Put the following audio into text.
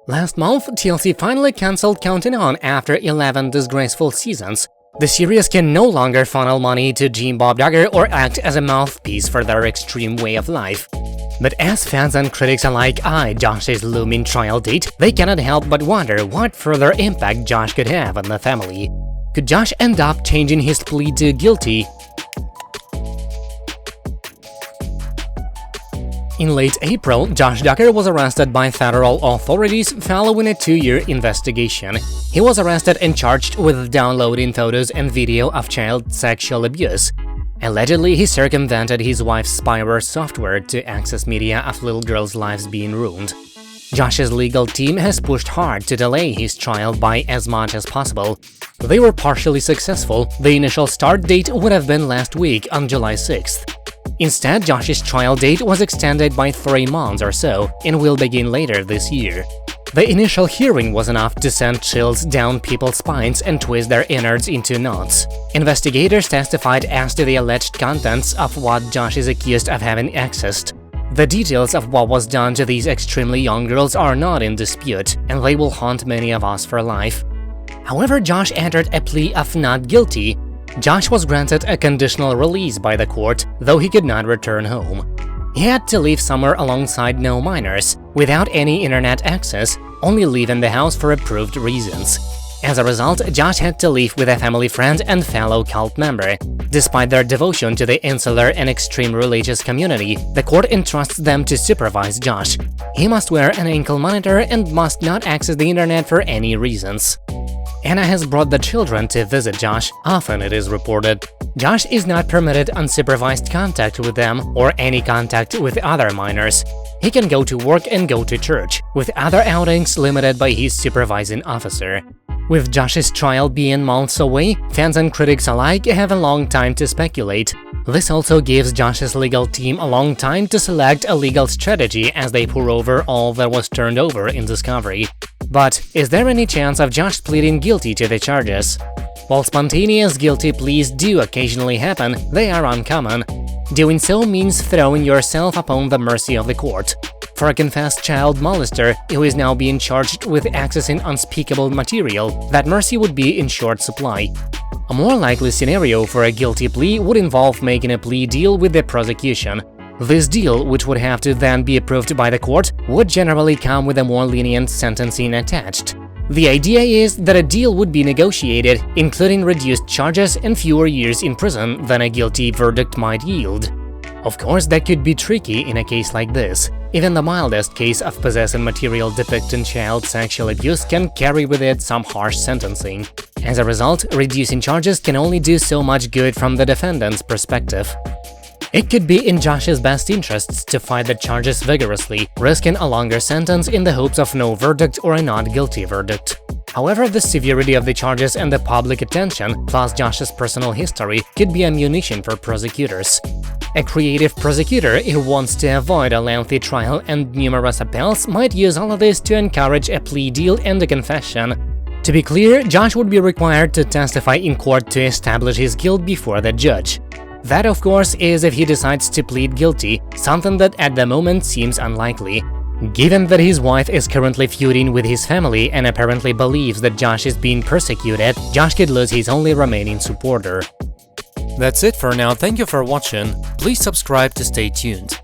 Last month, TLC finally cancelled Counting On after 11 disgraceful seasons. The series can no longer funnel money to Team Bob Duggar or act as a mouthpiece for their extreme way of life. But as fans and critics alike eye Josh's looming trial date, they cannot help but wonder what further impact Josh could have on the family. Could Josh end up changing his plea to guilty? In late April, Josh Duggar was arrested by federal authorities following a 2-year investigation. He was arrested and charged with downloading photos and video of child sexual abuse. Allegedly, he circumvented his wife's spyware software to access media of little girls' lives being ruined. Josh's legal team has pushed hard to delay his trial by as much as possible. They were partially successful. The initial start date would have been last week on July 6th. Instead, Josh's trial date was extended by 3 months or so and will begin later this year. The initial hearing was enough to send chills down people's spines and twist their innards into knots. Investigators testified as to the alleged contents of what Josh is accused of having accessed. The details of what was done to these extremely young girls are not in dispute, and they will haunt many of us for life. However, Josh entered a plea of not guilty. Josh was granted a conditional release by the court, though he could not return home. He had to live somewhere alongside no minors, without any internet access, only leaving the house for approved reasons. As a result, Josh had to live with a family friend and fellow cult member. Despite their devotion to the insular and extreme religious community, the court entrusts them to supervise Josh. He must wear an ankle monitor and must not access the internet for any reasons. Anna has brought the children to visit Josh, often it is reported. Josh is not permitted unsupervised contact with them or any contact with other minors. He can go to work and go to church, with other outings limited by his supervising officer. With Josh's trial being months away, fans and critics alike have a long time to speculate. This also gives Josh's legal team a long time to select a legal strategy as they pour over all that was turned over in Discovery. But is there any chance of Josh pleading guilty to the charges? While spontaneous guilty pleas do occasionally happen, they are uncommon. Doing so means throwing yourself upon the mercy of the court. For a confessed child molester who is now being charged with accessing unspeakable material, that mercy would be in short supply. A more likely scenario for a guilty plea would involve making a plea deal with the prosecution. This deal, which would have to then be approved by the court, would generally come with a more lenient sentencing attached. The idea is that a deal would be negotiated, including reduced charges and fewer years in prison than a guilty verdict might yield. Of course, that could be tricky in a case like this. Even the mildest case of possessing material depicting child sexual abuse can carry with it some harsh sentencing. As a result, reducing charges can only do so much good from the defendant's perspective. It could be in Josh's best interests to fight the charges vigorously, risking a longer sentence in the hopes of no verdict or a not guilty verdict. However, the severity of the charges and the public attention, plus Josh's personal history, could be ammunition for prosecutors. A creative prosecutor who wants to avoid a lengthy trial and numerous appeals might use all of this to encourage a plea deal and a confession. To be clear, Josh would be required to testify in court to establish his guilt before the judge. That, of course, is if he decides to plead guilty, something that at the moment seems unlikely. Given that his wife is currently feuding with his family and apparently believes that Josh is being persecuted, Josh could lose his only remaining supporter. That's it for now, thank you for watching, please subscribe to stay tuned.